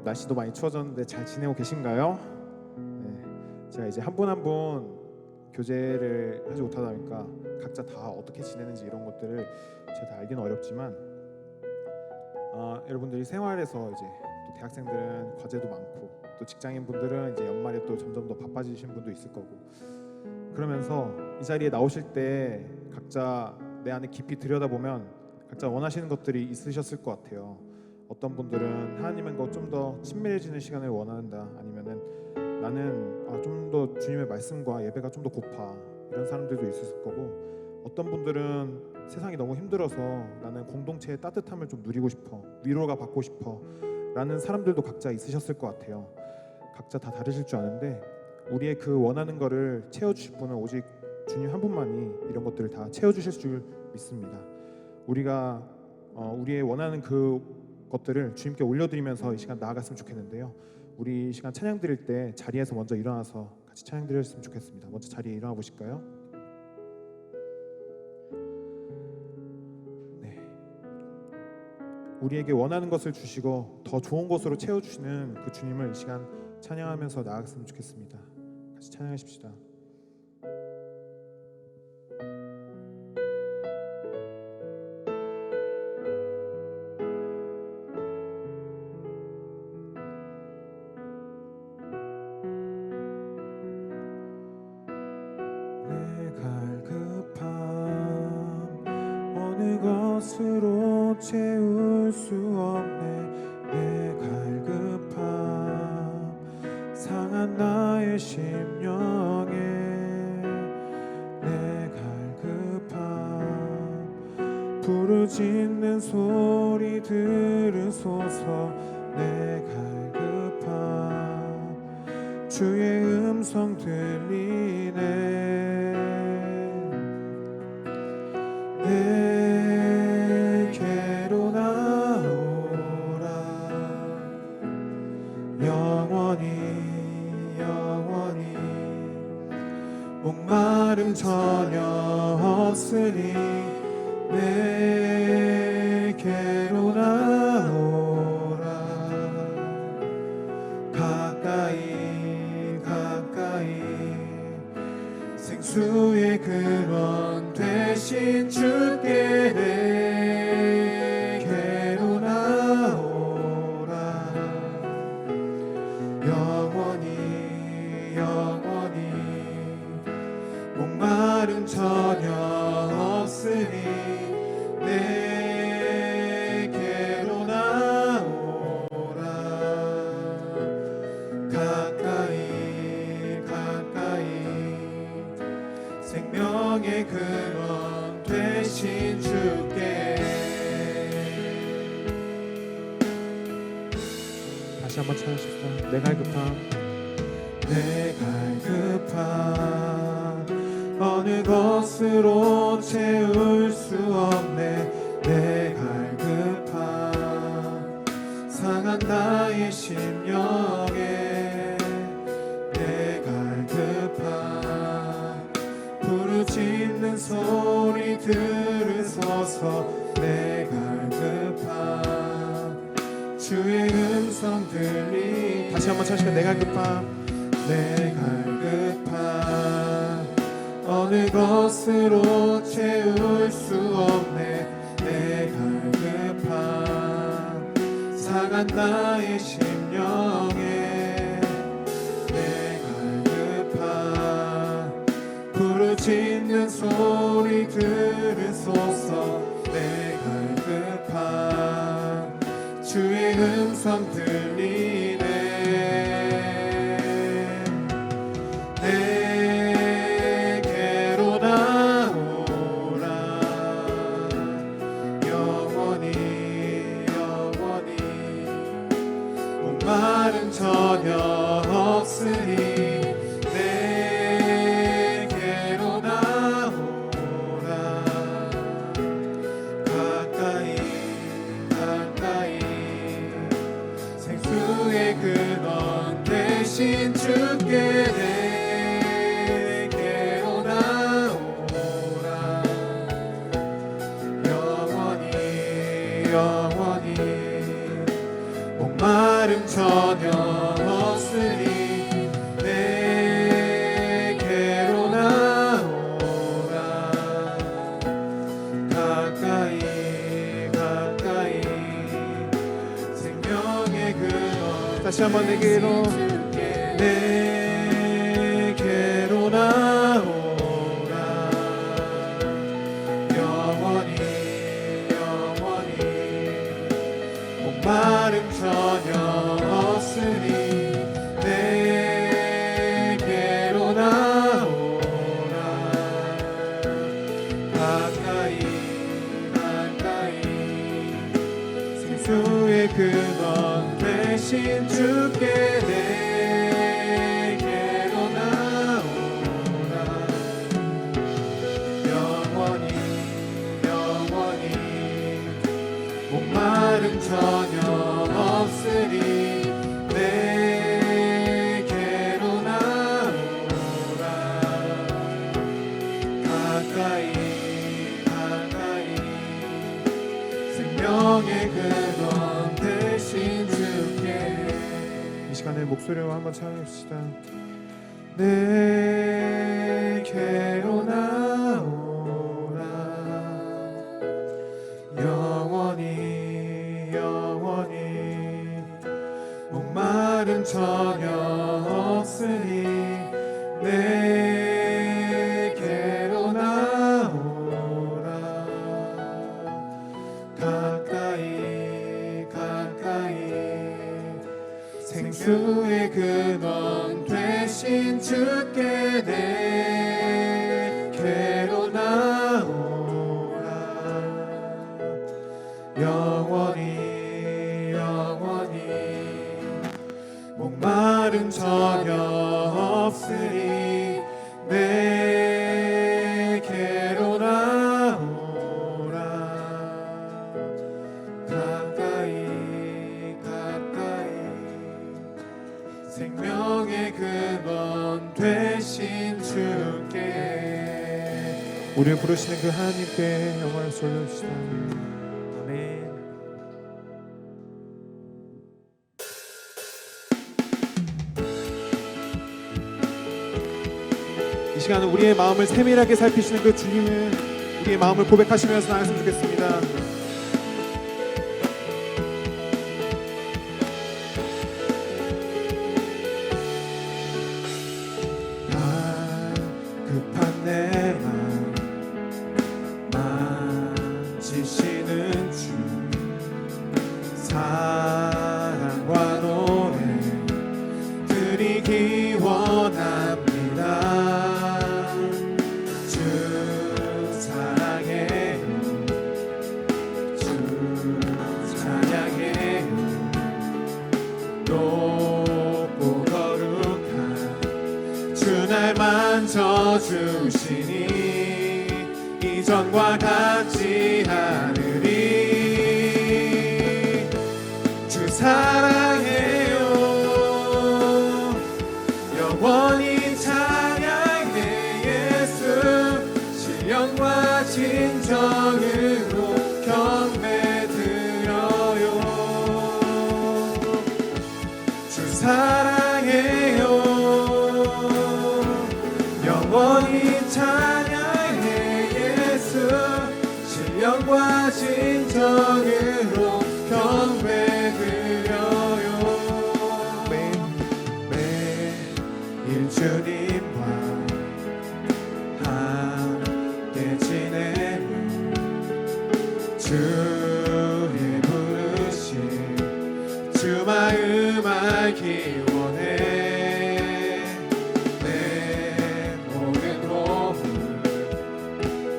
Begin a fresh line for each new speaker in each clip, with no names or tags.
날씨도 많이 추워졌는데 잘 지내고 계신가요? 네, 제가 이제 한 분 한 분 교제를 하지 못하다 보니까 각자 다 어떻게 지내는지 이런 것들을 제가 다 알기는 어렵지만 여러분들이 생활에서 이제 또 대학생들은 과제도 많고 또 직장인분들은 이제 연말에 또 점점 더 바빠지신 분도 있을 거고 그러면서 이 자리에 나오실 때 각자 내 안에 깊이 들여다보면 각자 원하시는 것들이 있으셨을 것 같아요. 어떤 분들은 하나님과 좀 더 친밀해지는 시간을 원한다, 아니면은 나는 좀 더 주님의 말씀과 예배가 좀 더 고파, 이런 사람들도 있었을 거고, 어떤 분들은 세상이 너무 힘들어서 나는 공동체의 따뜻함을 좀 누리고 싶어, 위로가 받고 싶어 라는 사람들도 각자 있으셨을 것 같아요. 각자 다 다르실 줄 아는데 우리의 그 원하는 거를 채워주실 분은 오직 주님 한 분만이 이런 것들을 다 채워주실 줄 믿습니다. 우리가 우리의 원하는 그 것들을 주님께 올려드리면서 이 시간 나아갔으면 좋겠는데요. 우리 이 시간 찬양 드릴 때 자리에서 먼저 일어나서 같이 찬양 드렸으면 좋겠습니다. 먼저 자리에 일어나 보실까요? 네. 우리에게 원하는 것을 주시고 더 좋은 것으로 채워주시는 그 주님을 이 시간 찬양하면서 나아갔으면 좋겠습니다. 같이 찬양하십시다. 것으로 채울 수 없네. 내 갈급함 상한 나의 심령에 내 갈급함 부르짖는 소리 들으소서. 내 갈급함 주의 음성 들리네. 내게로 나오라. 영원히 영원히 목마름 전혀 없으니 내게로 나오라. 가까이 가까이 생수의 근원 되신 주께 내게로 나오라. 영원히 영원히 목마름 전혀 없으니 내게로 나오라. 가까이 가까이 생명의 근원 되신 주께. 다시 한번 찾으십시다. 내 갈급함 내 갈급함 어느 것으로 채울 수 없네. 내 갈급함 상한 나의 심령에 내 갈급함 부르짖는 소리 들으소서. 내 갈급함 주의 음성 들리. 다시 한번 찾으시면 내 갈급함 내 갈급함 어느 것으로 채울 수 없네. 내 갈급함 상한 나의 심령에 내 갈급함 부르짖는 소리 들으소서. 내 갈급함 주의 음성 들리네. 내게로 나오라. 영원히 영원히 목마름 전혀 없으니 내게로 나오라. 가까이 가까이 생수의 근원 되신 주께 내게로 나오라. 영원히 영원히 목마름 목마름 전혀 없으니 내게로 나오라. 가까이 가까이 생명의 근원. 다시 한번 내게로 나오라. 영원히 영원히 목마름 전혀 없으니 내게로 나오라. 가까이 가까이 생수의 근원 되신 주께 내게로 나오라. 영원히 영원히 목마름 전혀 없으니 내게로 나오라. 가까이 가까이 생명의 근원 되신 주께. 이 시간에 목소리로 한번 찬양합시다. 내게로 나오라. 영원히 영원히 목마름 전혀 없으니 내게로 나오라. 가까이 가까이 생수의 근원 되신 주께 내게로 나오라. 영원히 영원히 목마름 전혀 없으니 내게로 나오라. 가까이 가까이 생명의 근원 되신 주께. 우리를 부르시는 그 하나님께 영광을 돌려주시다. 아멘. 이 시간은 우리의 마음을 세밀하게 살피시는 그 주님을 우리의 마음을 고백하시면서 나갔으면 좋겠습니다. 급한 내 마음 만지시는 주 사랑과 노래 드리기 원합니다. 주 사랑해요. 주 찬양해요. 높고 거룩한 주 날 만져주시니 이전과 같지 않으리. 주 사랑해요. 영원히 찬양해. 예수 신령과 진정으로 경배드려요. 주 사랑해요. 영원히 찬양해. 예수 신령과 진정으로 경배드려요. 매일 주님과 함께 지내며 주의 부르심 주 마음 알기 원해. 내 모든 몸을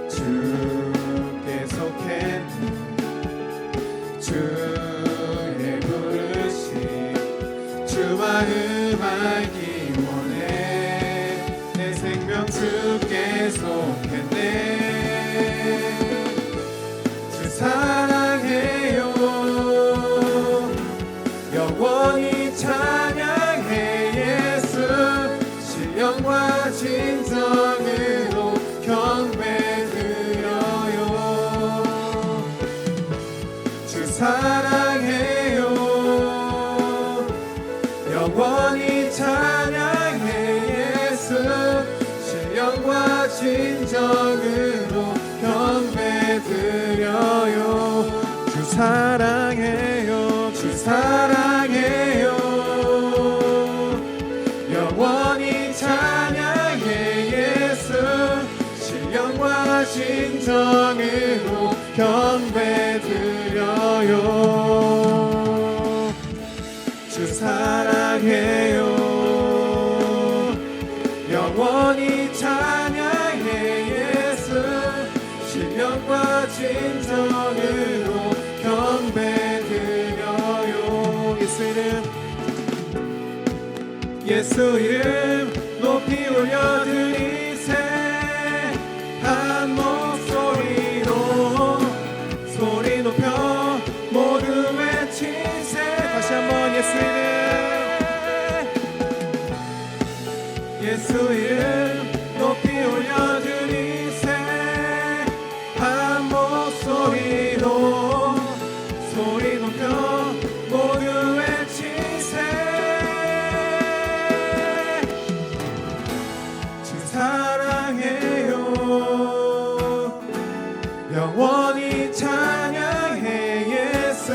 주께 속했네. 주의 부르심 주 마음 알기 원해. 내 생명 주께 속했네. 주 사랑해요. 영원히 찬양해. 예수 신령과 진정으로 경배드려요. 주 사랑해요. 영원히 찬양해 예수 신령과 진정으로 경배드려요 주 사랑해요 주 사랑해요 영원히 찬양해 예수 신령과 진정으로 경배드려요 주 사랑해요 영원히 찬양해 예수 신령과 진정으로 경배드려요 예수 이름 높이 올려드리세 한 목소리로 소리 높여 모두 외치세 다시 한번 예수 이름 높이 올려드리세 한 목소리로 소리 높여 모두 외치세 주 사랑해요 영원히 찬양해 예수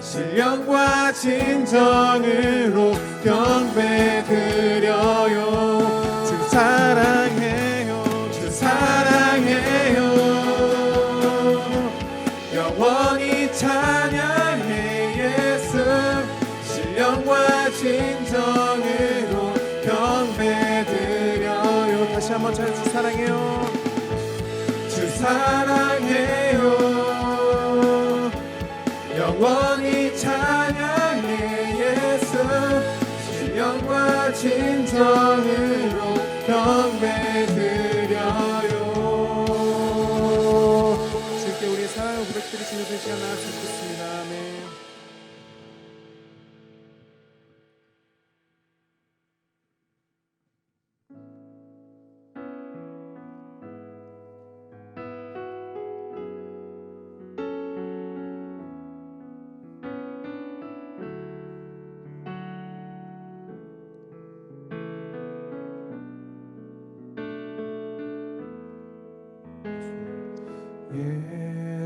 신령과 진정으로 경배드려요 주 사랑해요 주 사랑해요 영원히 찬양해 예수 신령과 진정으로 경배드려요 다시 한번 주 사랑해요 주 사랑해요 영원히 찬양해 예수 신령과 진정으로 경배드려요 주께 우리의 사랑을 고백드리시는 그 시간 나왔으면 좋겠습니다 아멘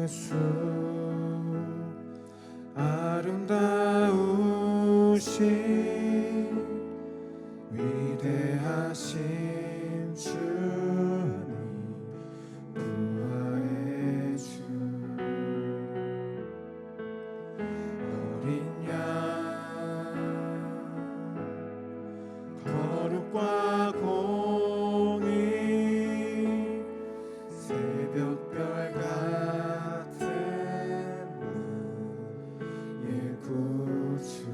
예수 아름다우신 위대하신 주님 부활의 주 어린 양 거룩과 공의 새벽별 같은 나의 구주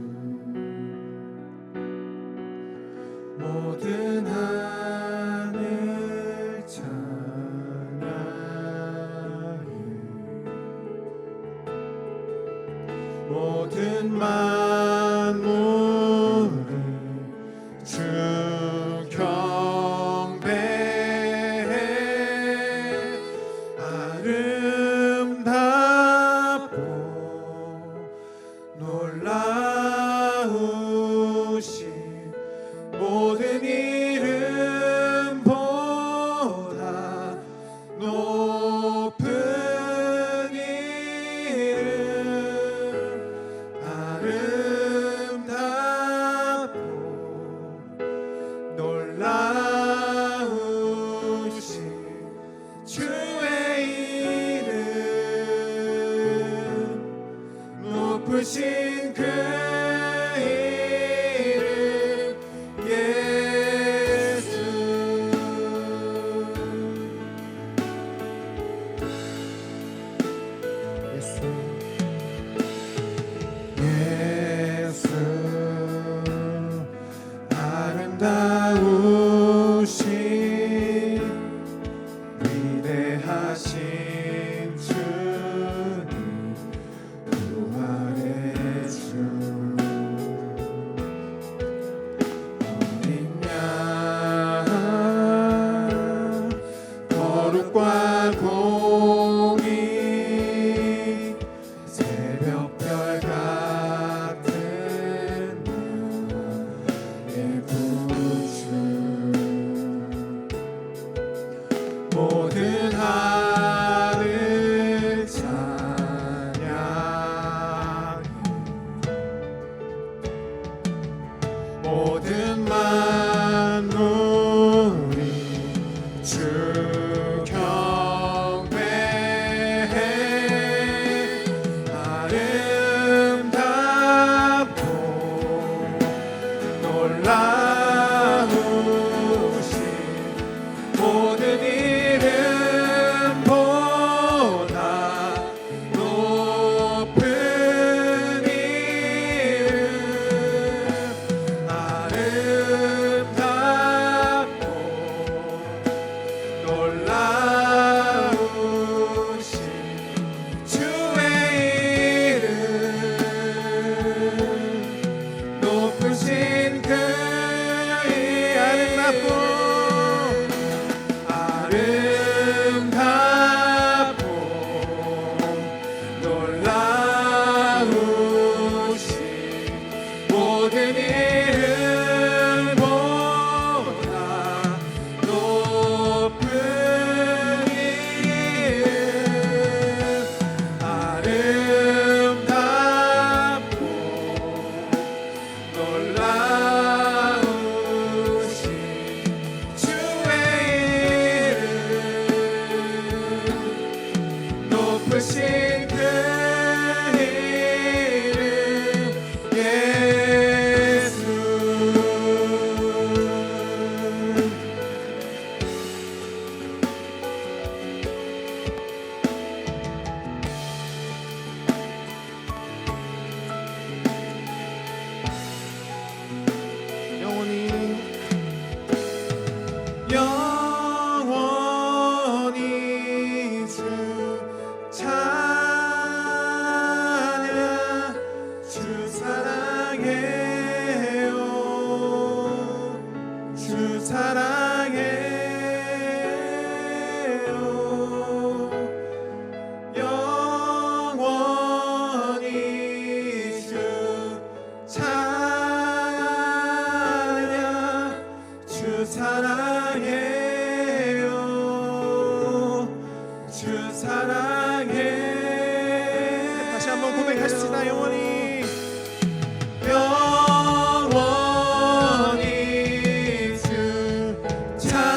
높으신 그 아름답고 놀라우신 모든 이름보다 높은 이름 아름답고 놀라우신 주의 이름 높으신 그 이름 예수 영원히 주 찬양 주 사랑해요 주 사랑해요 영원히 주 찬양 주 사랑해요 주 사랑해 다시 한번 고백하십시다 영원히 영원히 주 찬양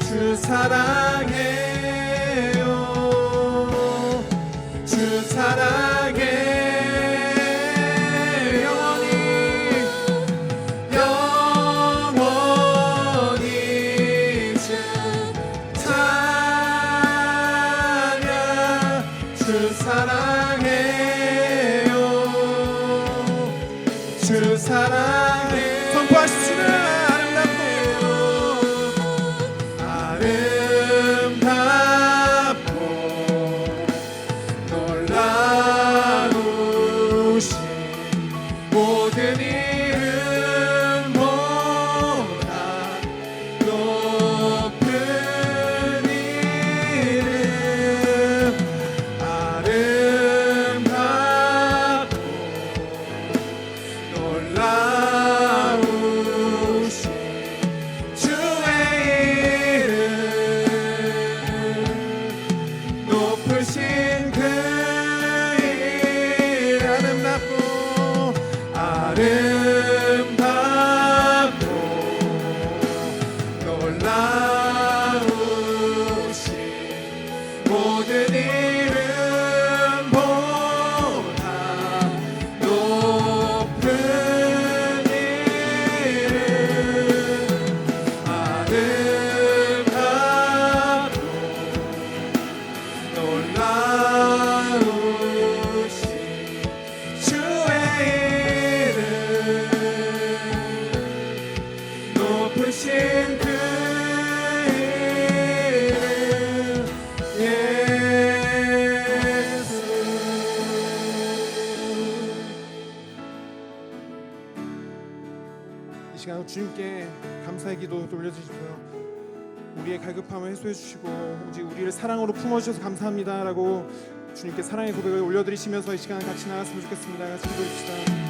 주 사랑해요 주 사랑해 영원히 주 찬양 주 사랑해요 주 사랑해 선포하십시다 아름답고 놀라우신 모든 이름보다 높은 이름 아름답고 놀라우신 주의 이름 높으신 그 이름 아름답고 놀라우신 모든 이름보다 높은 이름 아름답고 놀라우신 주의 이름 높으신 그 이름 예수 이 시간 주님께 감사의 기도 돌려주시고요 우리의 갈급함을 해소해 주시고 오직 우리를 사랑으로 품어주셔서 감사합니다라고 주님께 사랑의 고백을 올려드리시면서 이 시간 같이 나갔으면 좋겠습니다. 같이 기도해봅시다.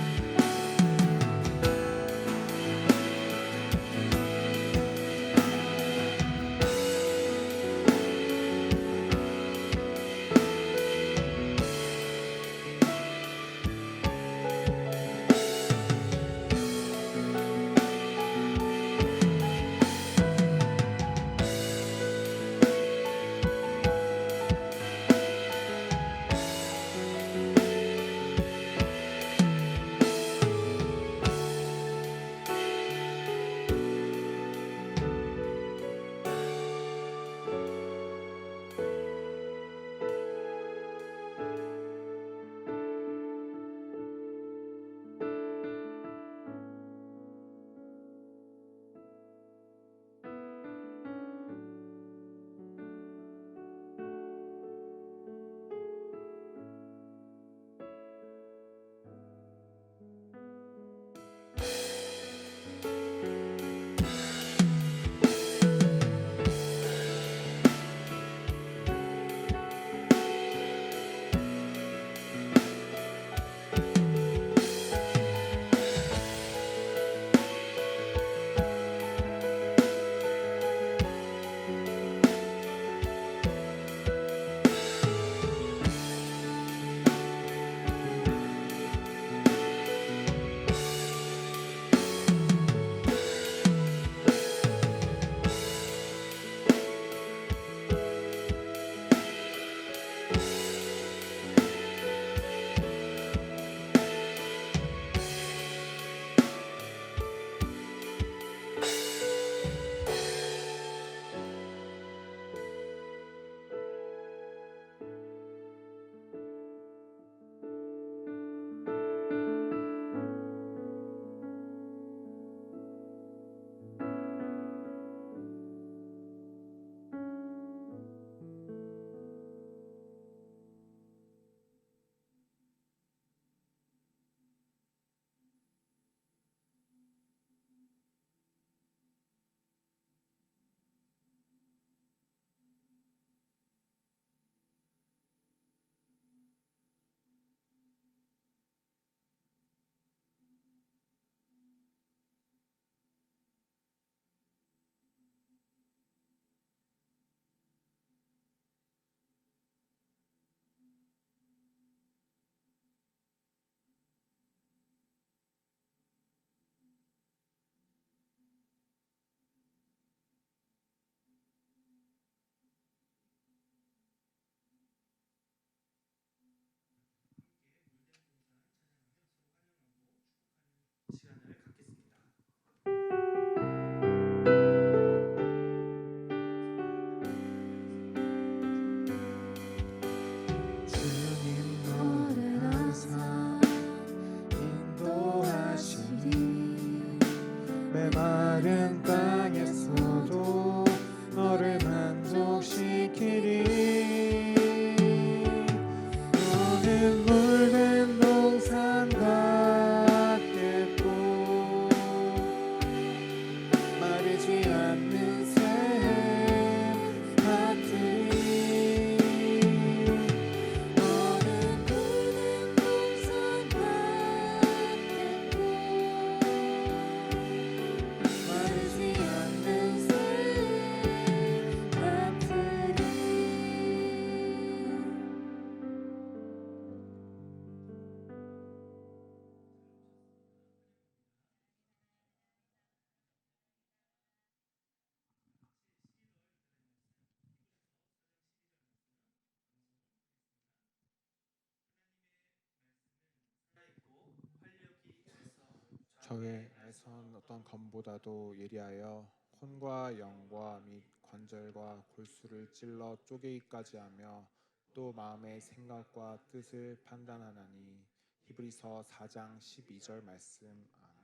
저에선 어떤 검보다도 예리하여 혼과 영과 및 관절과 골수를 찔러 쪼개기까지 하며 또 마음의 생각과 뜻을 판단하나니. 히브리서 4장 12절 말씀. 아멘.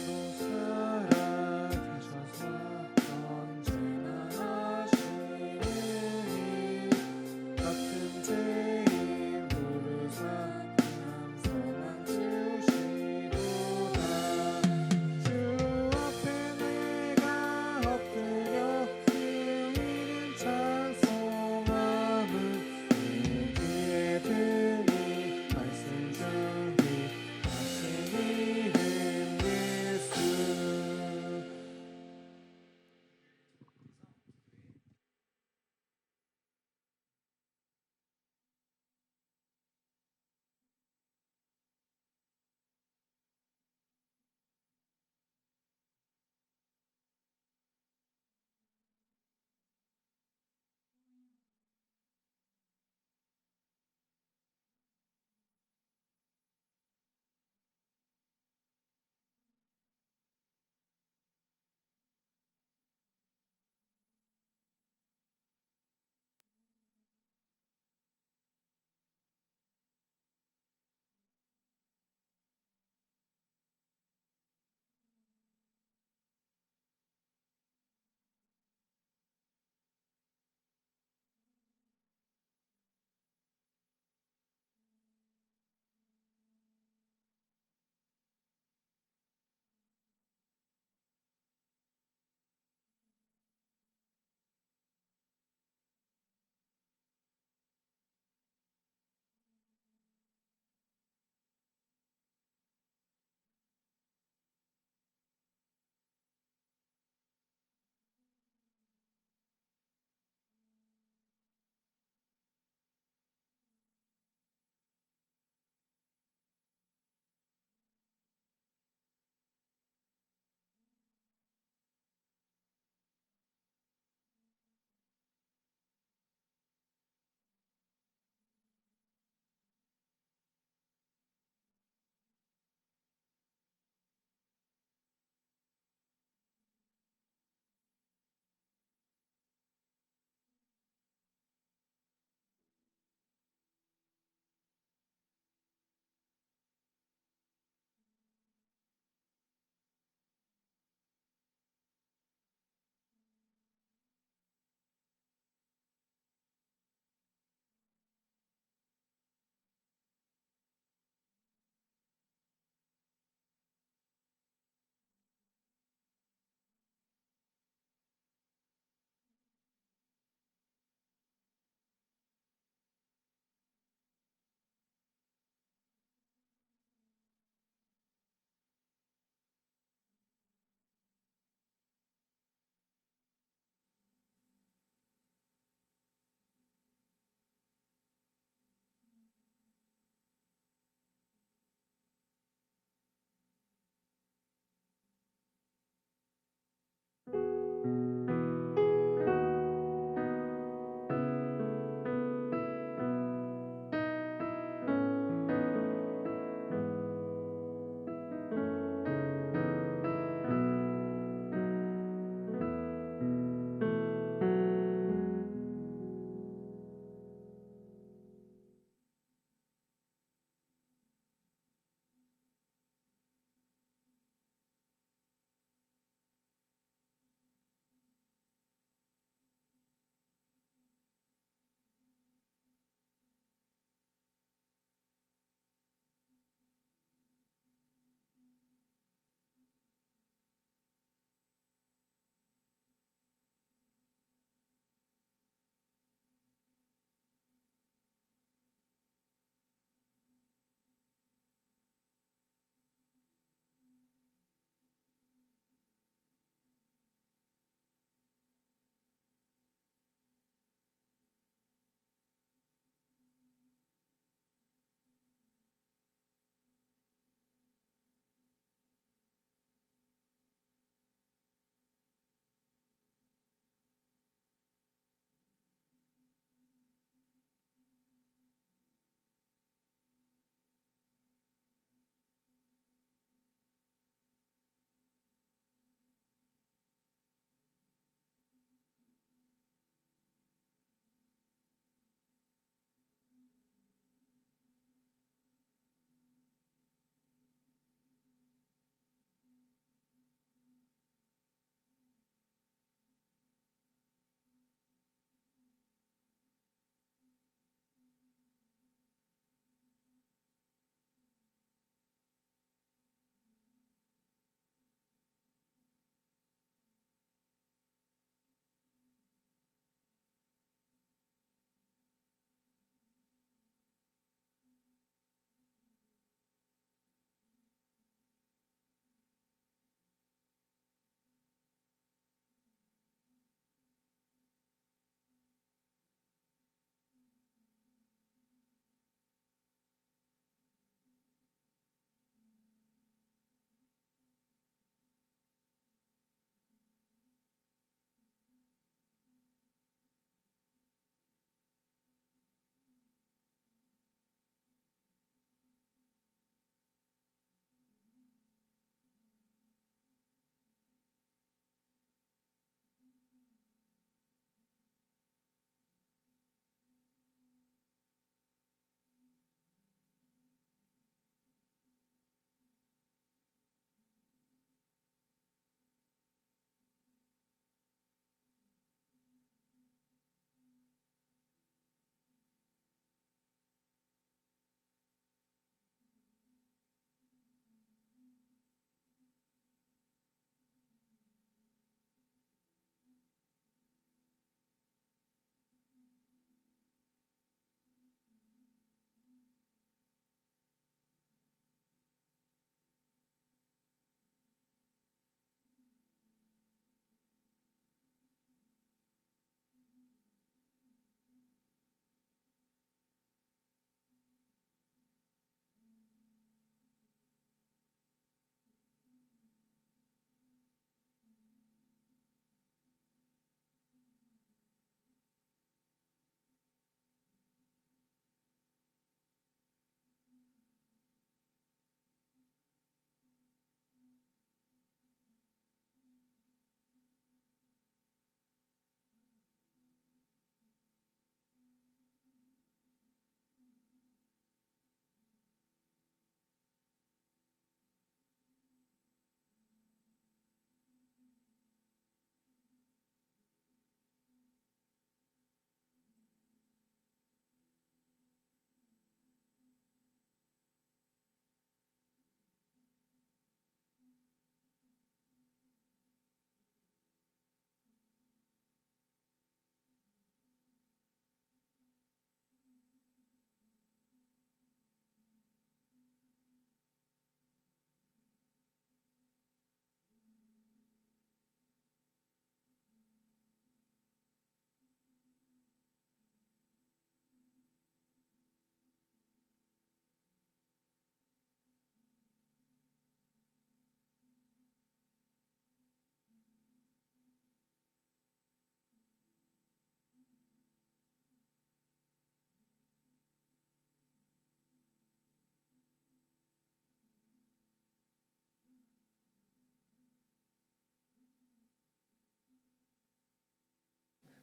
또 살아계셔서 언제나 하시느니 같은 죄인 부르사 소망 주시도다.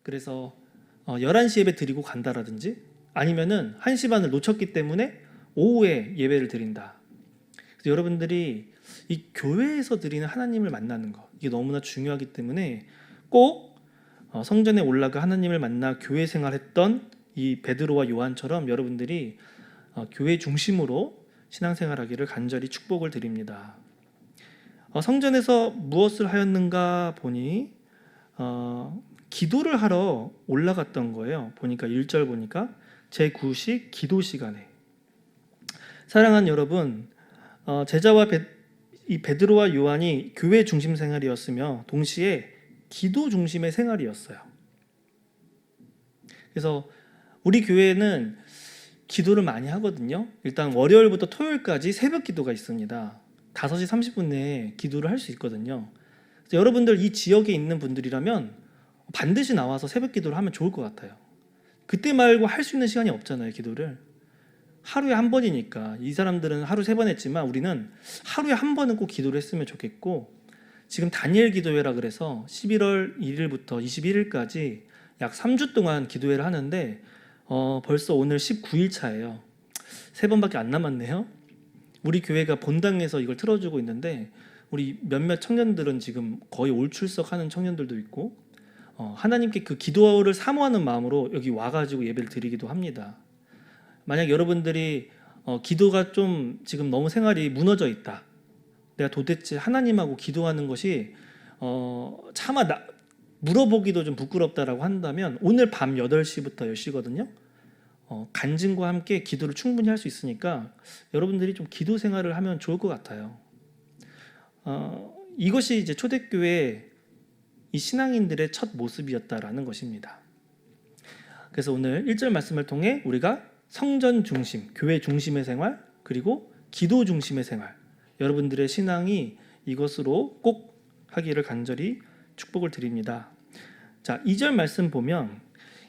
그래서 11시 예배 드리고 간다라든지 아니면은 1시 반을 놓쳤기 때문에 오후에 예배를 드린다. 그래서 여러분들이 이 교회에서 드리는 하나님을 만나는 거, 이게 너무나 중요하기 때문에 꼭 성전에 올라가 하나님을 만나 교회 생활했던 이 베드로와 요한처럼 여러분들이 교회 중심으로 신앙생활하기를 간절히 축복을 드립니다. 성전에서 무엇을 하였는가 보니 기도를 하러 올라갔던 거예요. 보니까 1절 보니까 제9식 기도 시간에. 사랑하는 여러분, 제자와 이 베드로와 요한이 교회 중심 생활이었으며 동시에 기도 중심의 생활이었어요. 그래서 우리 교회는 기도를 많이 하거든요. 일단 월요일부터 토요일까지 새벽 기도가 있습니다. 5시 30분 내에 기도를 할 수 있거든요. 그래서 여러분들 이 지역에 있는 분들이라면 반드시 나와서 새벽 기도를 하면 좋을 것 같아요. 그때 말고 할 수 있는 시간이 없잖아요. 기도를 하루에 한 번이니까. 이 사람들은 하루 3번 했지만 우리는 하루에 한 번은 꼭 기도를 했으면 좋겠고, 지금 다니엘 기도회라 그래서 11월 1일부터 21일까지 약 3주 동안 기도회를 하는데 벌써 오늘 19일 차예요. 3번밖에 안 남았네요. 우리 교회가 본당에서 이걸 틀어주고 있는데 우리 몇몇 청년들은 지금 거의 올 출석하는 청년들도 있고 하나님께 그 기도를 사모하는 마음으로 여기 와가지고 예배를 드리기도 합니다. 만약 여러분들이 기도가 좀 지금 너무 생활이 무너져 있다, 내가 도대체 하나님하고 기도하는 것이 차마 물어보기도 좀 부끄럽다라고 한다면 오늘 밤 8시부터 10시거든요. 간증과 함께 기도를 충분히 할 수 있으니까 여러분들이 좀 기도 생활을 하면 좋을 것 같아요. 이것이 이제 초대교회 이 신앙인들의 첫 모습이었다라는 것입니다. 그래서 오늘 1절 말씀을 통해 우리가 성전 중심, 교회 중심의 생활, 그리고 기도 중심의 생활, 여러분들의 신앙이 이것으로 꼭 하기를 간절히 축복을 드립니다. 자, 2절 말씀 보면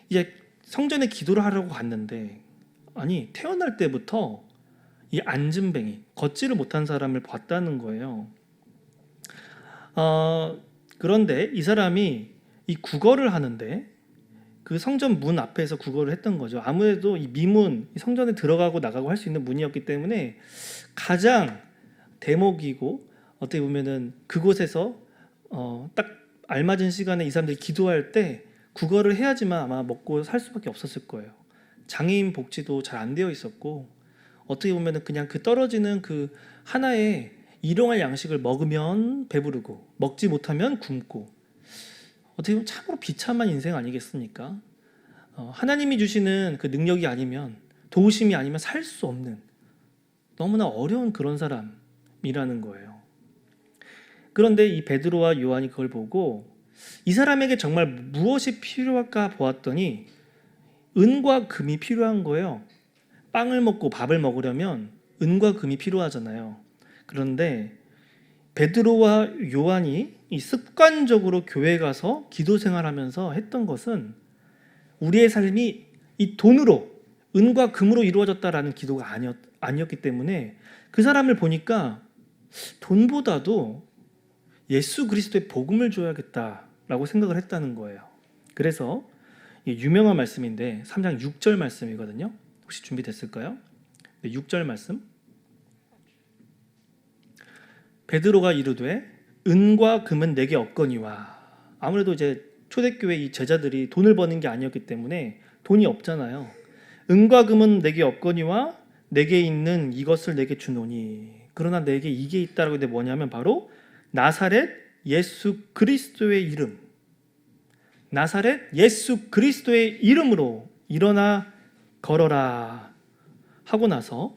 이제 성전에 기도를 하려고 갔는데 아니 태어날 때부터 이 앉은뱅이, 걷지를 못한 사람을 봤다는 거예요. 그런데 이 사람이 이 구걸을 하는데 그 성전 문 앞에서 구걸을 했던 거죠. 아무래도 이 미문, 성전에 들어가고 나가고 할 수 있는 문이었기 때문에 가장 대목이고 어떻게 보면은 그곳에서 딱 알맞은 시간에 이 사람들이 기도할 때 구걸을 해야지만 아마 먹고 살 수밖에 없었을 거예요. 장애인 복지도 잘 안 되어 있었고 어떻게 보면은 그냥 그 떨어지는 그 하나의 일용할 양식을 먹으면 배부르고 먹지 못하면 굶고, 어떻게 보면 참으로 비참한 인생 아니겠습니까? 하나님이 주시는 그 능력이 아니면, 도우심이 아니면 살 수 없는 너무나 어려운 그런 사람이라는 거예요. 그런데 이 베드로와 요한이 그걸 보고 이 사람에게 정말 무엇이 필요할까 보았더니 은과 금이 필요한 거예요. 빵을 먹고 밥을 먹으려면 은과 금이 필요하잖아요. 그런데 베드로와 요한이 이 습관적으로 교회 가서 기도 생활하면서 했던 것은 우리의 삶이 이 돈으로, 은과 금으로 이루어졌다라는 기도가 아니었기 때문에 그 사람을 보니까 돈보다도 예수 그리스도의 복음을 줘야겠다라고 생각을 했다는 거예요. 그래서 유명한 말씀인데 3장 6절 말씀이거든요. 혹시 준비됐을까요? 6절 말씀. 베드로가 이르되 은과 금은 내게 없거니와. 아무래도 이제 초대교회 이 제자들이 돈을 버는 게 아니었기 때문에 돈이 없잖아요. 은과 금은 내게 없거니와 내게 있는 이것을 내게 주노니. 그러나 내게 이게 있다라고 했는데 뭐냐면 바로 나사렛 예수 그리스도의 이름, 나사렛 예수 그리스도의 이름으로 일어나 걸어라 하고 나서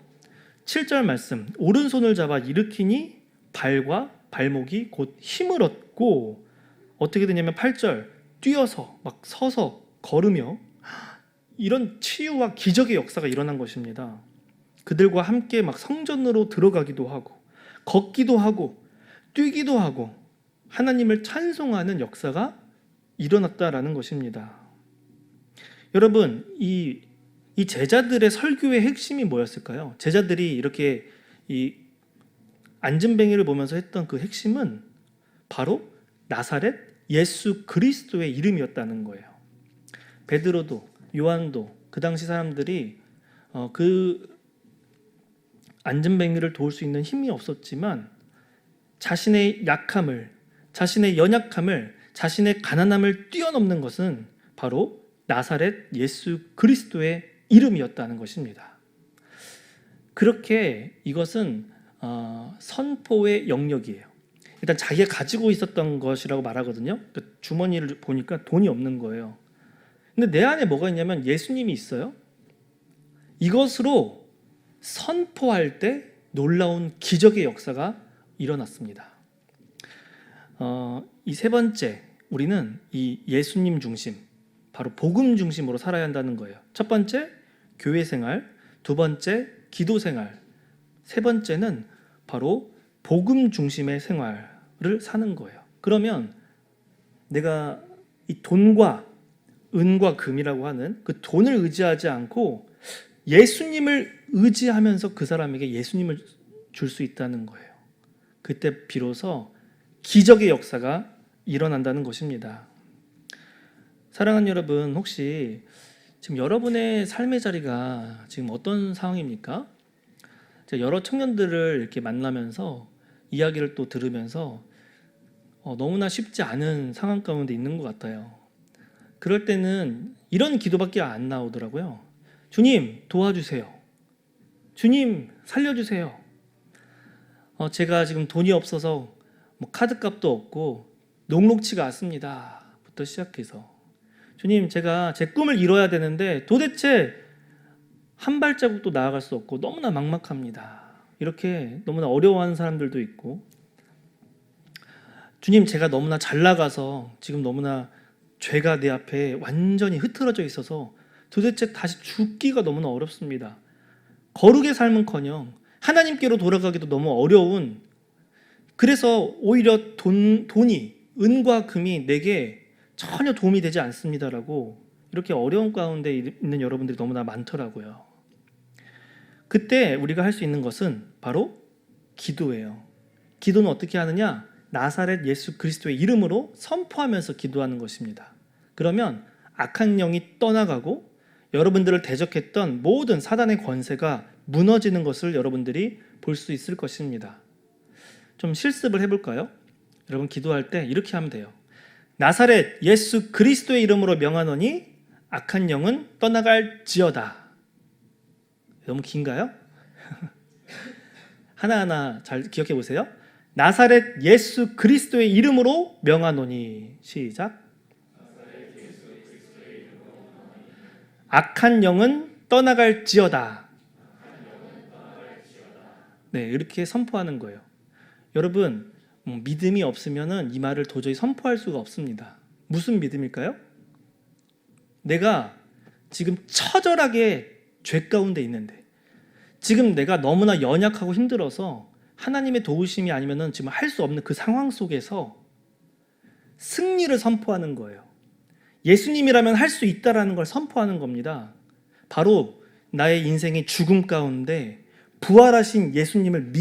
7절 말씀, 오른손을 잡아 일으키니 발과 발목이 곧 힘을 얻고, 어떻게 되냐면 8절, 뛰어서 막 서서 걸으며, 이런 치유와 기적의 역사가 일어난 것입니다. 그들과 함께 막 성전으로 들어가기도 하고 걷기도 하고 뛰기도 하고 하나님을 찬송하는 역사가 일어났다라는 것입니다. 여러분, 이 제자들의 설교의 핵심이 뭐였을까요? 제자들이 이렇게 이 앉은뱅이를 보면서 했던 그 핵심은 바로 나사렛 예수 그리스도의 이름이었다는 거예요. 베드로도 요한도 그 당시 사람들이 그 안진뱅이를 도울 수 있는 힘이 없었지만 자신의 약함을, 자신의 연약함을, 자신의 가난함을 뛰어넘는 것은 바로 나사렛 예수 그리스도의 이름이었다는 것입니다. 그렇게 이것은 선포의 영역이에요. 일단 자기가 가지고 있었던 것이라고 말하거든요. 그러니까 주머니를 보니까 돈이 없는 거예요. 근데 내 안에 뭐가 있냐면 예수님이 있어요. 이것으로 선포할 때 놀라운 기적의 역사가 일어났습니다. 이 세 번째, 우리는 이 예수님 중심, 바로 복음 중심으로 살아야 한다는 거예요. 첫 번째, 교회 생활. 두 번째, 기도 생활. 세 번째는 바로 복음 중심의 생활을 사는 거예요. 그러면 내가 이 돈과 은과 금이라고 하는 그 돈을 의지하지 않고 예수님을 의지하면서 그 사람에게 예수님을 줄 수 있다는 거예요. 그때 비로소 기적의 역사가 일어난다는 것입니다. 사랑하는 여러분, 혹시 지금 여러분의 삶의 자리가 지금 어떤 상황입니까? 제가 여러 청년들을 이렇게 만나면서 이야기를 또 들으면서 너무나 쉽지 않은 상황 가운데 있는 것 같아요. 그럴 때는 이런 기도밖에 안 나오더라고요. 주님 도와주세요. 주님 살려주세요. 제가 지금 돈이 없어서 카드값도 없고 녹록치가 않습니다. 부터 시작해서 주님 제가 제 꿈을 이뤄야 되는데 도대체 한 발자국도 나아갈 수 없고 너무나 막막합니다. 이렇게 너무나 어려워하는 사람들도 있고 주님 제가 너무나 잘 나가서 지금 너무나 죄가 내 앞에 완전히 흐트러져 있어서 도대체 다시 죽기가 너무나 어렵습니다. 거룩의 삶은커녕 하나님께로 돌아가기도 너무 어려운, 그래서 오히려 돈이, 은과 금이 내게 전혀 도움이 되지 않습니다라고 이렇게 어려운 가운데 있는 여러분들이 너무나 많더라고요. 그때 우리가 할 수 있는 것은 바로 기도예요. 기도는 어떻게 하느냐? 나사렛 예수 그리스도의 이름으로 선포하면서 기도하는 것입니다. 그러면 악한 영이 떠나가고 여러분들을 대적했던 모든 사단의 권세가 무너지는 것을 여러분들이 볼 수 있을 것입니다. 좀 실습을 해볼까요? 여러분 기도할 때 이렇게 하면 돼요. 나사렛 예수 그리스도의 이름으로 명하노니 악한 영은 떠나갈지어다. 너무 긴가요? 하나하나 잘 기억해 보세요. 나사렛 예수 그리스도의 이름으로 명하노니. 시작. 악한 영은 떠나갈지어다. 네, 이렇게 선포하는 거예요. 여러분, 믿음이 없으면은 이 말을 도저히 선포할 수가 없습니다. 무슨 믿음일까요? 내가 지금 처절하게 죄 가운데 있는데, 지금 내가 너무나 연약하고 힘들어서 하나님의 도우심이 아니면은 지금 할 수 없는 그 상황 속에서 승리를 선포하는 거예요. 예수님이라면 할 수 있다라는 걸 선포하는 겁니다. 바로 나의 인생의 죽음 가운데 부활하신 예수님을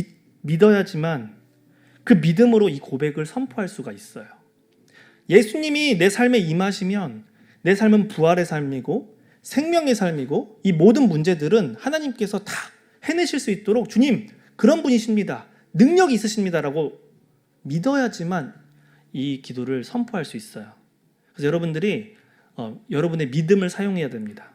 믿어야지만 그 믿음으로 이 고백을 선포할 수가 있어요. 예수님이 내 삶에 임하시면 내 삶은 부활의 삶이고 생명의 삶이고 이 모든 문제들은 하나님께서 다 해내실 수 있도록 주님 그런 분이십니다. 능력이 있으십니다라고 믿어야지만 이 기도를 선포할 수 있어요. 그래서 여러분들이 여러분의 믿음을 사용해야 됩니다.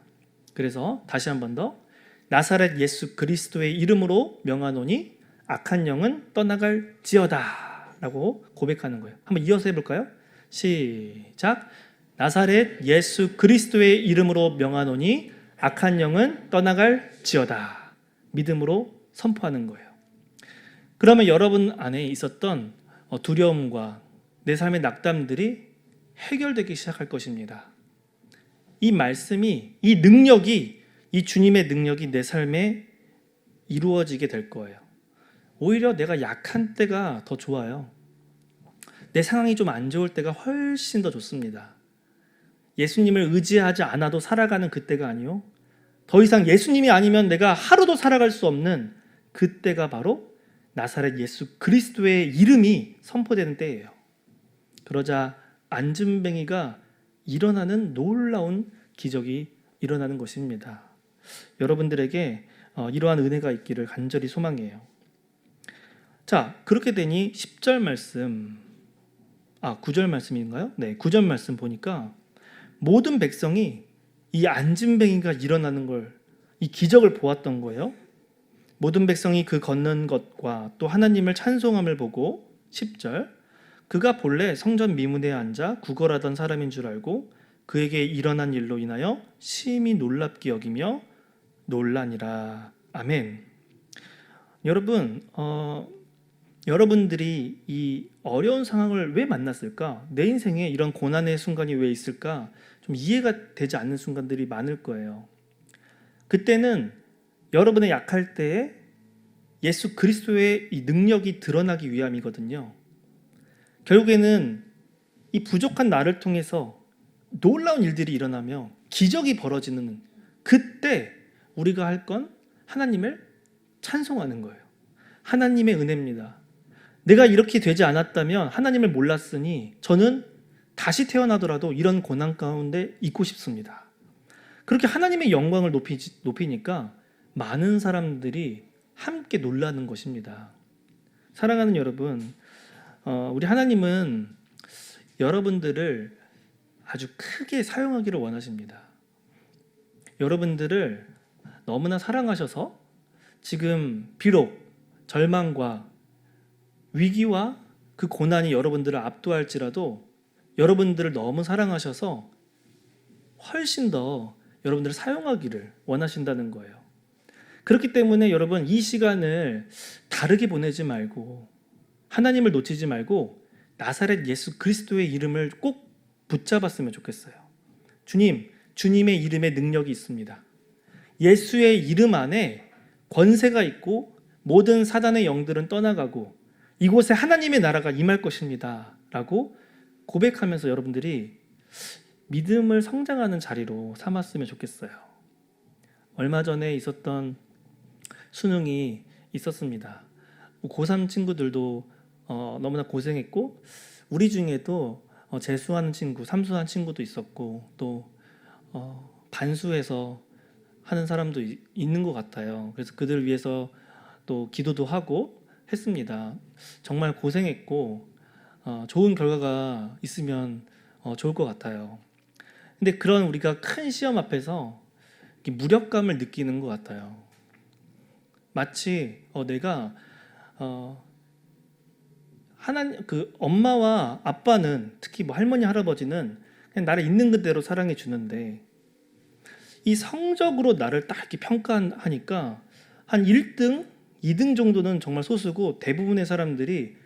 그래서 다시 한 번 더 나사렛 예수 그리스도의 이름으로 명하노니 악한 영은 떠나갈지어다 라고 고백하는 거예요. 한번 이어서 해볼까요? 시작. 나사렛 예수 그리스도의 이름으로 명하노니 악한 영은 떠나갈지어다. 믿음으로 선포하는 거예요. 그러면 여러분 안에 있었던 두려움과 내 삶의 낙담들이 해결되기 시작할 것입니다. 이 말씀이, 이 능력이, 이 주님의 능력이 내 삶에 이루어지게 될 거예요. 오히려 내가 약한 때가 더 좋아요. 내 상황이 좀 안 좋을 때가 훨씬 더 좋습니다. 예수님을 의지하지 않아도 살아가는 그때가 아니요. 더 이상 예수님이 아니면 내가 하루도 살아갈 수 없는 그때가 바로 나사렛 예수 그리스도의 이름이 선포되는 때예요. 그러자 안진뱅이가 일어나는 놀라운 기적이 일어나는 것입니다. 여러분들에게 이러한 은혜가 있기를 간절히 소망해요. 자, 그렇게 되니 10절 말씀, 9절 말씀인가요? 네, 9절 말씀 보니까 모든 백성이 이 안진뱅이가 일어나는 걸, 이 기적을 보았던 거예요. 모든 백성이 그 걷는 것과 또 하나님을 찬송함을 보고 10절, 그가 본래 성전 미문에 앉아 구걸하던 사람인 줄 알고 그에게 일어난 일로 인하여 심히 놀랍게 여기며 놀라니라. 아멘. 여러분, 여러분들이 이 어려운 상황을 왜 만났을까? 내 인생에 이런 고난의 순간이 왜 있을까? 좀 이해가 되지 않는 순간들이 많을 거예요. 그때는 여러분의 약할 때에 예수 그리스도의 이 능력이 드러나기 위함이거든요. 결국에는 이 부족한 나를 통해서 놀라운 일들이 일어나며 기적이 벌어지는 그때 우리가 할 건 하나님을 찬송하는 거예요. 하나님의 은혜입니다. 내가 이렇게 되지 않았다면 하나님을 몰랐으니 저는 다시 태어나더라도 이런 고난 가운데 있고 싶습니다. 그렇게 하나님의 영광을 높이니까 많은 사람들이 함께 놀라는 것입니다. 사랑하는 여러분, 우리 하나님은 여러분들을 아주 크게 사용하기를 원하십니다. 여러분들을 너무나 사랑하셔서 지금 비록 절망과 위기와 그 고난이 여러분들을 압도할지라도 여러분들을 너무 사랑하셔서 훨씬 더 여러분들을 사용하기를 원하신다는 거예요. 그렇기 때문에 여러분 이 시간을 다르게 보내지 말고 하나님을 놓치지 말고 나사렛 예수 그리스도의 이름을 꼭 붙잡았으면 좋겠어요. 주님, 주님의 이름에 능력이 있습니다. 예수의 이름 안에 권세가 있고 모든 사단의 영들은 떠나가고 이곳에 하나님의 나라가 임할 것입니다. 라고 고백하면서 여러분들이 믿음을 성장하는 자리로 삼았으면 좋겠어요. 얼마 전에 있었던 수능이 있었습니다. 고3 친구들도 너무나 고생했고 우리 중에도 재수하는 친구, 삼수한 친구도 있었고 또 반수해서 하는 사람도 있는 것 같아요. 그래서 그들을 위해서 또 기도도 하고 했습니다. 정말 고생했고 좋은 결과가 있으면 좋을 것 같아요. 근데 그런 우리가 큰 시험 앞에서 무력감을 느끼는 것 같아요. 마치 내가 하나님 그 엄마와 아빠는 특히 뭐 할머니 할아버지는 그냥 나를 있는 그대로 사랑해 주는데 이 성적으로 나를 딱 이렇게 평가하니까 한 1등, 2등 정도는 정말 소수고 대부분의 사람들이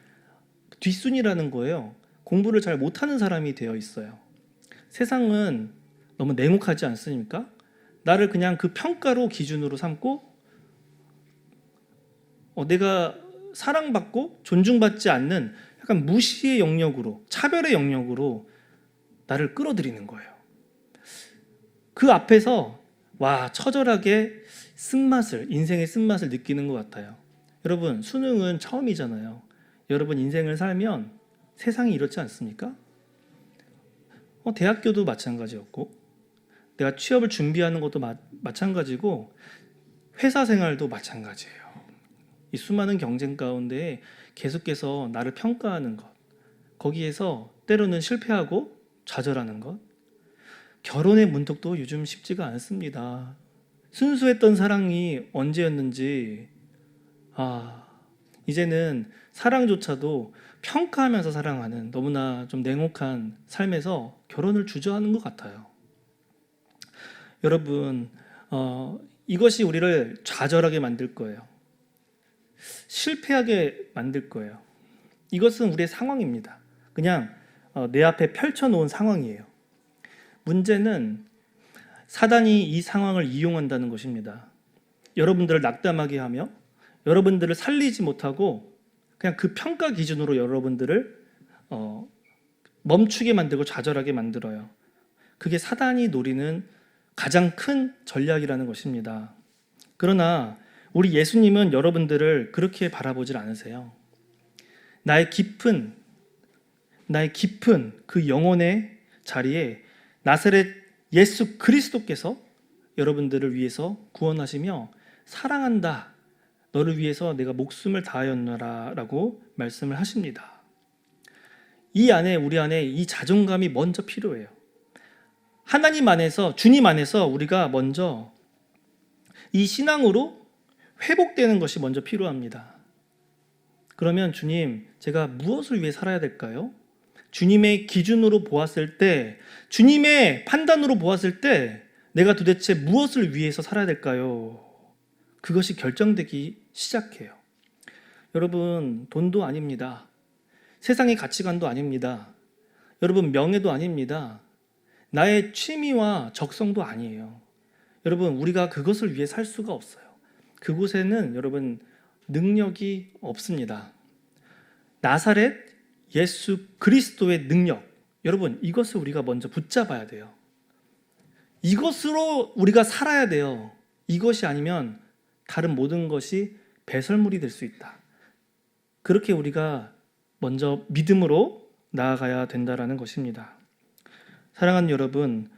뒷순이라는 거예요. 공부를 잘 못하는 사람이 되어 있어요. 세상은 너무 냉혹하지 않습니까? 나를 그냥 그 평가로 기준으로 삼고 내가 사랑받고 존중받지 않는 약간 무시의 영역으로, 차별의 영역으로 나를 끌어들이는 거예요. 그 앞에서 처절하게 인생의 쓴맛을 느끼는 것 같아요. 여러분, 수능은 처음이잖아요. 여러분 인생을 살면 세상이 이렇지 않습니까? 대학교도 마찬가지였고 내가 취업을 준비하는 것도 마찬가지고 회사 생활도 마찬가지예요. 이 수많은 경쟁 가운데 계속해서 나를 평가하는 것, 거기에서 때로는 실패하고 좌절하는 것, 결혼의 문턱도 요즘 쉽지가 않습니다. 순수했던 사랑이 언제였는지 이제는 사랑조차도 평가하면서 사랑하는 너무나 좀 냉혹한 삶에서 결혼을 주저하는 것 같아요. 여러분, 이것이 우리를 좌절하게 만들 거예요. 실패하게 만들 거예요. 이것은 우리의 상황입니다. 그냥 내 앞에 펼쳐놓은 상황이에요. 문제는 사단이 이 상황을 이용한다는 것입니다. 여러분들을 낙담하게 하며 여러분들을 살리지 못하고 그냥 그 평가 기준으로 여러분들을 멈추게 만들고 좌절하게 만들어요. 그게 사단이 노리는 가장 큰 전략이라는 것입니다. 그러나 우리 예수님은 여러분들을 그렇게 바라보질 않으세요. 나의 깊은 그 영혼의 자리에 나사렛 예수 그리스도께서 여러분들을 위해서 구원하시며 사랑한다. 너를 위해서 내가 목숨을 다하였노라 라고 말씀을 하십니다. 이 안에 우리 안에 이 자존감이 먼저 필요해요. 하나님 안에서 주님 안에서 우리가 먼저 이 신앙으로 회복되는 것이 먼저 필요합니다. 그러면 주님, 제가 무엇을 위해 살아야 될까요? 주님의 기준으로 보았을 때, 주님의 판단으로 보았을 때 내가 도대체 무엇을 위해서 살아야 될까요? 그것이 결정되기 시작해요. 여러분, 돈도 아닙니다. 세상의 가치관도 아닙니다. 여러분, 명예도 아닙니다. 나의 취미와 적성도 아니에요. 여러분, 우리가 그것을 위해 살 수가 없어요. 그곳에는 여러분 능력이 없습니다. 나사렛 예수 그리스도의 능력, 여러분 이것을 우리가 먼저 붙잡아야 돼요. 이것으로 우리가 살아야 돼요. 이것이 아니면 다른 모든 것이 배설물이 될 수 있다. 그렇게 우리가 먼저 믿음으로 나아가야 된다라는 것입니다. 사랑하는 여러분,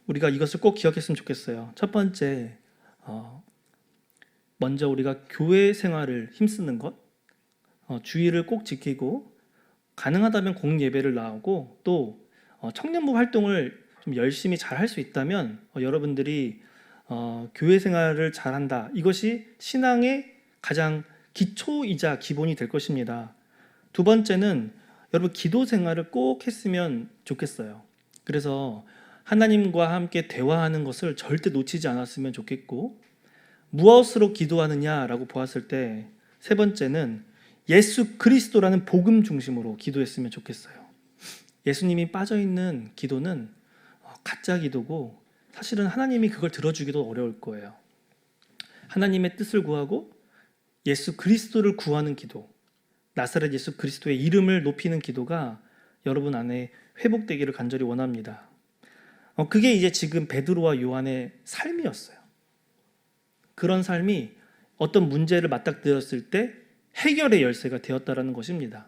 우리가 이것을 꼭 기억했으면 좋겠어요. 첫 번째, 먼저 우리가 교회 생활을 힘쓰는 것, 주의를 꼭 지키고 가능하다면 공예배를 나오고 또 청년부 활동을 좀 열심히 잘 할 수 있다면 여러분들이 교회 생활을 잘한다. 이것이 신앙의 가장 기초이자 기본이 될 것입니다. 두 번째는 여러분 기도 생활을 꼭 했으면 좋겠어요. 그래서 하나님과 함께 대화하는 것을 절대 놓치지 않았으면 좋겠고, 무엇으로 기도하느냐라고 보았을 때 세 번째는 예수 그리스도라는 복음 중심으로 기도했으면 좋겠어요. 예수님이 빠져있는 기도는 가짜 기도고 사실은 하나님이 그걸 들어주기도 어려울 거예요. 하나님의 뜻을 구하고 예수 그리스도를 구하는 기도, 나사렛 예수 그리스도의 이름을 높이는 기도가 여러분 안에 회복되기를 간절히 원합니다. 그게 이제 지금 베드로와 요한의 삶이었어요. 그런 삶이 어떤 문제를 맞닥뜨렸을 때 해결의 열쇠가 되었다라는 것입니다.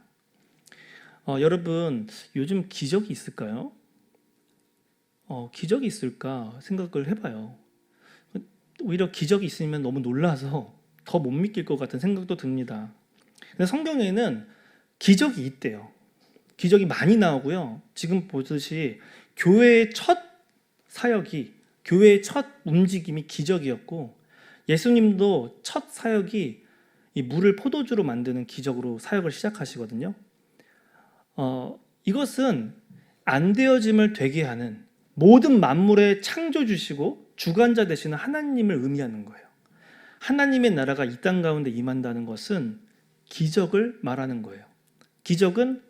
여러분, 요즘 기적이 있을까요? 기적이 있을까 생각을 해봐요. 오히려 기적이 있으면 너무 놀라서 더 못 믿길 것 같은 생각도 듭니다. 근데 성경에는 기적이 있대요. 기적이 많이 나오고요. 지금 보듯이 교회의 첫 사역이, 교회의 첫 움직임이 기적이었고, 예수님도 첫 사역이 이 물을 포도주로 만드는 기적으로 사역을 시작하시거든요. 이것은 안 되어짐을 되게 하는 모든 만물의 창조주시고 주관자 되시는 하나님을 의미하는 거예요. 하나님의 나라가 이 땅 가운데 임한다는 것은 기적을 말하는 거예요. 기적은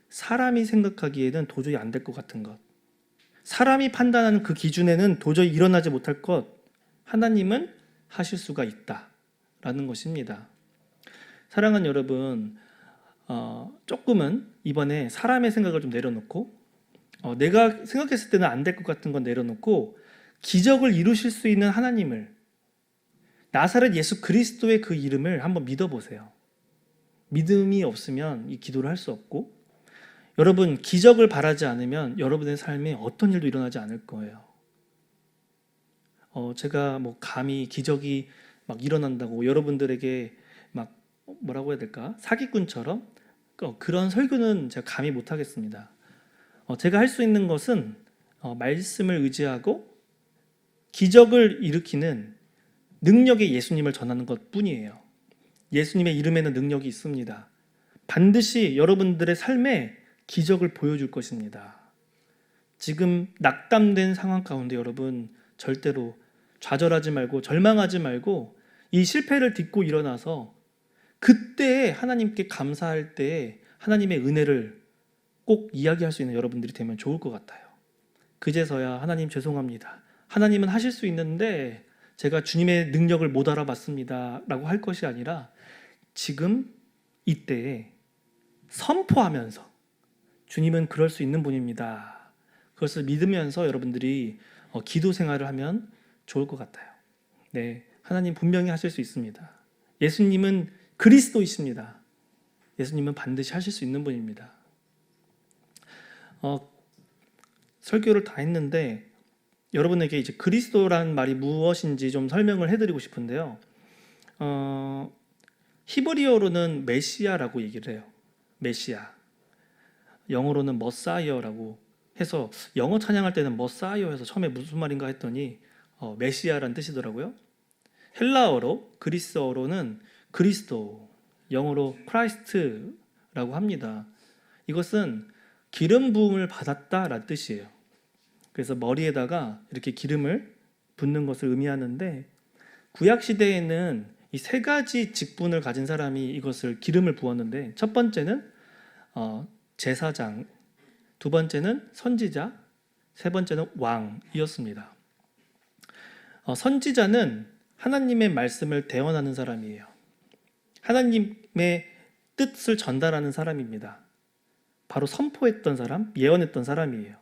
사람이 생각하기에는 도저히 안 될 것 같은 것, 사람이 판단하는 그 기준에는 도저히 일어나지 못할 것, 하나님은 하실 수가 있다라는 것입니다. 사랑하는 여러분, 조금은 이번에 사람의 생각을 좀 내려놓고, 내가 생각했을 때는 안 될 것 같은 건 내려놓고 기적을 이루실 수 있는 하나님을, 나사렛 예수 그리스도의 그 이름을 한번 믿어보세요. 믿음이 없으면 이 기도를 할 수 없고, 여러분 기적을 바라지 않으면 여러분의 삶에 어떤 일도 일어나지 않을 거예요. 제가 뭐 감히 기적이 막 일어난다고 여러분들에게 막 뭐라고 해야 될까? 사기꾼처럼 그런 설교는 제가 감히 못 하겠습니다. 제가 할 수 있는 것은 말씀을 의지하고 기적을 일으키는 능력의 예수님을 전하는 것뿐이에요. 예수님의 이름에는 능력이 있습니다. 반드시 여러분들의 삶에 기적을 보여줄 것입니다. 지금 낙담된 상황 가운데 여러분 절대로 좌절하지 말고 절망하지 말고 이 실패를 딛고 일어나서 그때 하나님께 감사할 때 하나님의 은혜를 꼭 이야기할 수 있는 여러분들이 되면 좋을 것 같아요. 그제서야 하나님 죄송합니다. 하나님은 하실 수 있는데 제가 주님의 능력을 못 알아봤습니다 라고 할 것이 아니라 지금 이때에 선포하면서 주님은 그럴 수 있는 분입니다. 그것을 믿으면서 여러분들이 기도 생활을 하면 좋을 것 같아요. 네, 하나님 분명히 하실 수 있습니다. 예수님은 그리스도이십니다. 예수님은 반드시 하실 수 있는 분입니다. 설교를 다 했는데 여러분에게 이제 그리스도란 말이 무엇인지 좀 설명을 해드리고 싶은데요. 히브리어로는 메시아라고 얘기를 해요. 메시아. 영어로는 머사이어라고 해서 영어 찬양할 때는 머사이어 해서 처음에 무슨 말인가 했더니 메시아란 뜻이더라고요. 헬라어로 그리스어로는 그리스도, 영어로 크라이스트라고 합니다. 이것은 기름 부음을 받았다라는 뜻이에요. 그래서 머리에다가 이렇게 기름을 붓는 것을 의미하는데 구약 시대에는 이 세 가지 직분을 가진 사람이 이것을 기름을 부었는데 첫 번째는 제사장, 두 번째는 선지자, 세 번째는 왕이었습니다. 선지자는 하나님의 말씀을 대언하는 사람이에요. 하나님의 뜻을 전달하는 사람입니다. 바로 선포했던 사람, 예언했던 사람이에요.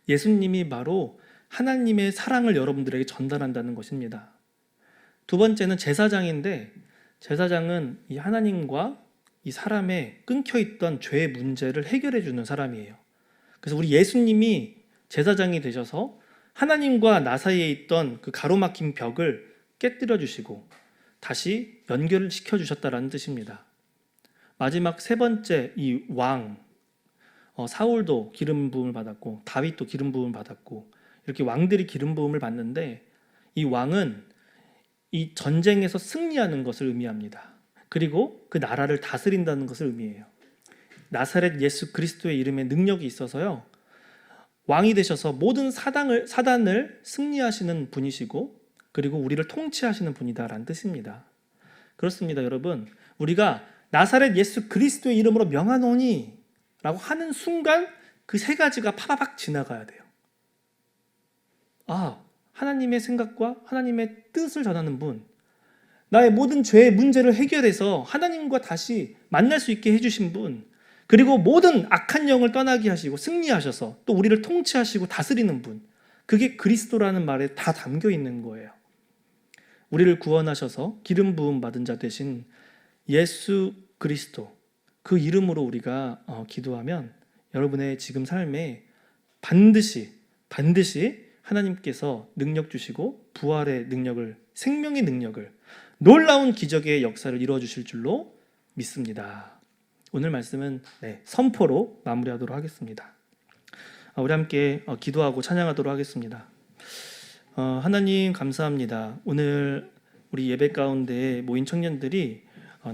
예수님이 바로 하나님의 사랑을 여러분들에게 전달한다는 것입니다. 두 번째는 제사장인데 제사장은 이 하나님과 이 사람의 끊겨있던 죄의 문제를 해결해 주는 사람이에요. 그래서 우리 예수님이 제사장이 되셔서 하나님과 나 사이에 있던 그 가로막힌 벽을 깨뜨려 주시고 다시 연결을 시켜 주셨다라는 뜻입니다. 마지막 세 번째 이 왕, 사울도 기름 부음을 받았고 다윗도 기름 부음을 받았고 이렇게 왕들이 기름 부음을 받는데 이 왕은 이 전쟁에서 승리하는 것을 의미합니다. 그리고 그 나라를 다스린다는 것을 의미해요. 나사렛 예수 그리스도의 이름에 능력이 있어서요. 왕이 되셔서 모든 사단을 승리하시는 분이시고 그리고 우리를 통치하시는 분이다라는 뜻입니다. 그렇습니다, 여러분. 우리가 나사렛 예수 그리스도의 이름으로 명하노니 라고 하는 순간 그 세 가지가 파바박 지나가야 돼요. 하나님의 생각과 하나님의 뜻을 전하는 분, 나의 모든 죄의 문제를 해결해서 하나님과 다시 만날 수 있게 해주신 분, 그리고 모든 악한 영을 떠나게 하시고 승리하셔서 또 우리를 통치하시고 다스리는 분, 그게 그리스도라는 말에 다 담겨 있는 거예요. 우리를 구원하셔서 기름 부음 받은 자 되신 예수 그리스도, 그 이름으로 우리가 기도하면 여러분의 지금 삶에 반드시 하나님께서 능력 주시고 부활의 능력을, 생명의 능력을, 놀라운 기적의 역사를 이루어 주실 줄로 믿습니다. 오늘 말씀은 선포로 마무리하도록 하겠습니다. 우리 함께 기도하고 찬양하도록 하겠습니다. 하나님 감사합니다. 오늘 우리 예배 가운데 모인 청년들이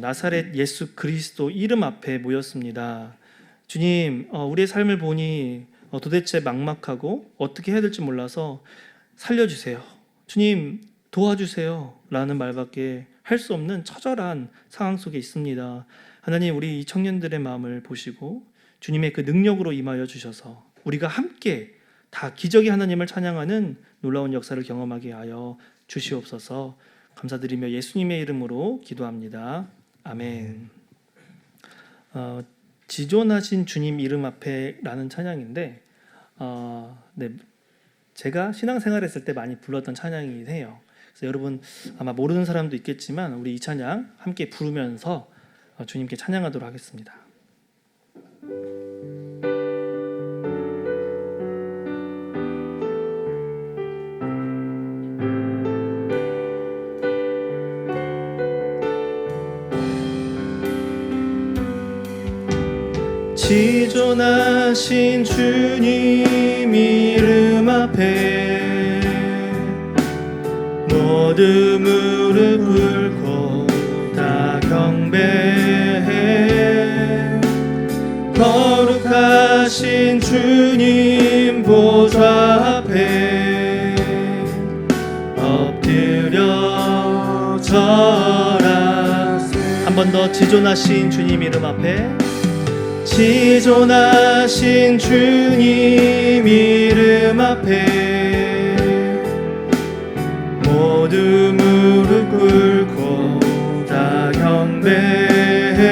나사렛 예수 그리스도 이름 앞에 모였습니다. 주님, 우리의 삶을 보니 도대체 막막하고 어떻게 해야 될지 몰라서 살려주세요. 주님, 도와주세요. 라는 말밖에 할 수 없는 처절한 상황 속에 있습니다. 하나님, 우리 이 청년들의 마음을 보시고 주님의 그 능력으로 임하여 주셔서 우리가 함께 다 기적의 하나님을 찬양하는 놀라운 역사를 경험하게 하여 주시옵소서. 감사드리며 예수님의 이름으로 기도합니다. 아멘. 지존하신 주님 이름 앞에 라는 찬양인데 제가 신앙생활 했을 때 많이 불렀던 찬양이긴 해요. 그래서 여러분 아마 모르는 사람도 있겠지만 우리 이 찬양 함께 부르면서 주님께 찬양하도록 하겠습니다. 지존하신 주님 이름 앞에 모두 무릎 꿇고 다 경배해. 거룩하신 주님 보좌 앞에 엎드려 절하세. 한 번 더 지존하신 주님 이름 앞에, 지존하신 주님 이름 앞에 모두 무릎 꿇고 다 경배해.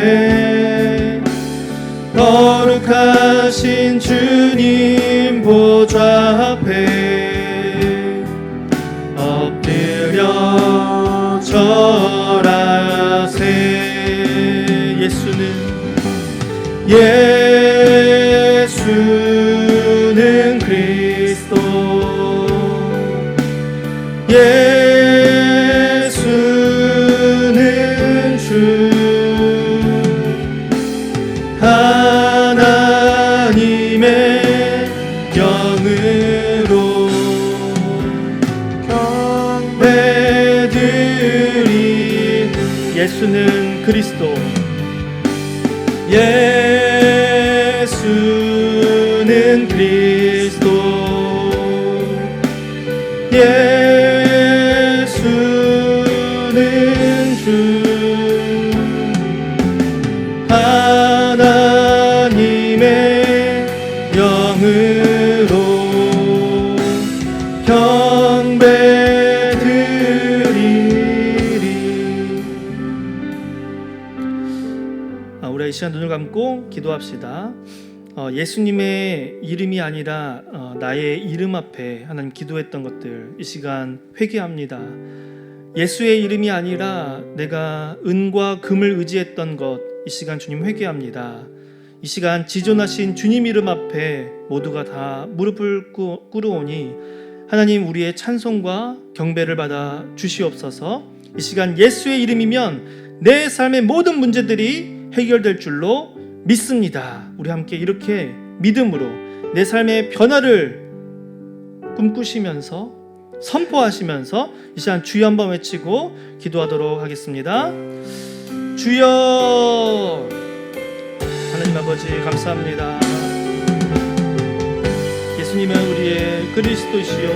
거룩하신 주님 보좌 앞에 엎드려 절하세. 예수는 예수는 그리스도, 예수는 그리스도, 예수는 주, 하나님의 영으로 경배드리리. 우리 이 시간 눈을 감고 기도합시다. 예수님의 이름이 아니라 나의 이름 앞에 하나님 기도했던 것들 이 시간 회개합니다. 예수의 이름이 아니라 내가 은과 금을 의지했던 것 이 시간 주님 회개합니다. 이 시간 지존하신 주님 이름 앞에 모두가 다 무릎을 꿇으오니 하나님 우리의 찬송과 경배를 받아 주시옵소서. 이 시간 예수의 이름이면 내 삶의 모든 문제들이 해결될 줄로 믿습니다. 우리 함께 이렇게 믿음으로 내 삶의 변화를 꿈꾸시면서 선포하시면서 이 시간 주여 한번 외치고 기도하도록 하겠습니다. 주여, 하나님 아버지 감사합니다. 예수님은 우리의 그리스도시요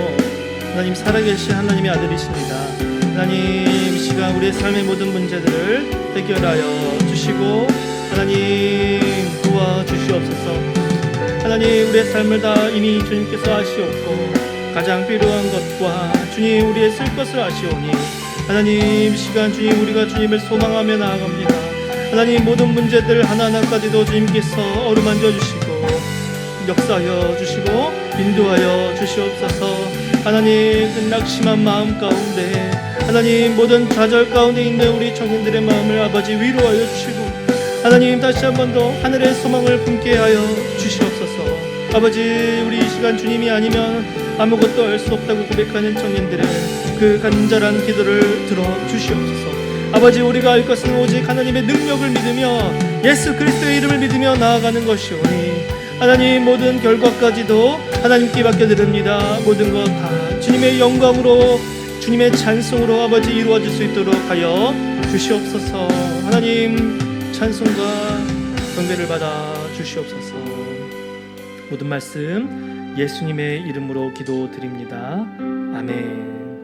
하나님 살아계신 하나님의 아들이십니다. 하나님 이 시간 우리의 삶의 모든 문제들을 해결하여 주시고 하나님 도와주시옵소서. 하나님 우리의 삶을 다 이미 주님께서 아시옵고 가장 필요한 것과 주님 우리의 쓸 것을 아시오니 하나님 이 시간 주님 우리가 주님을 소망하며 나아갑니다. 하나님 모든 문제들 하나하나까지도 주님께서 어루만져 주시고 역사하여 주시고 인도하여 주시옵소서. 하나님 그 낙심한 마음 가운데 하나님 모든 좌절 가운데 있는 우리 청년들의 마음을 아버지 위로하여 주시고 하나님 다시 한 번 더 하늘의 소망을 품게 하여 주시옵소서. 아버지 우리 이 시간 주님이 아니면 아무것도 할 수 없다고 고백하는 청년들의 그 간절한 기도를 들어주시옵소서. 아버지 우리가 할 것은 오직 하나님의 능력을 믿으며 예수 그리스도의 이름을 믿으며 나아가는 것이오니 하나님 모든 결과까지도 하나님께 맡겨드립니다. 모든 것 다 주님의 영광으로 주님의 찬송으로 아버지 이루어질 수 있도록 하여 주시옵소서. 하나님 찬송과 경배를 받아 주시옵소서. 모든 말씀 예수님의 이름으로 기도드립니다. 아멘.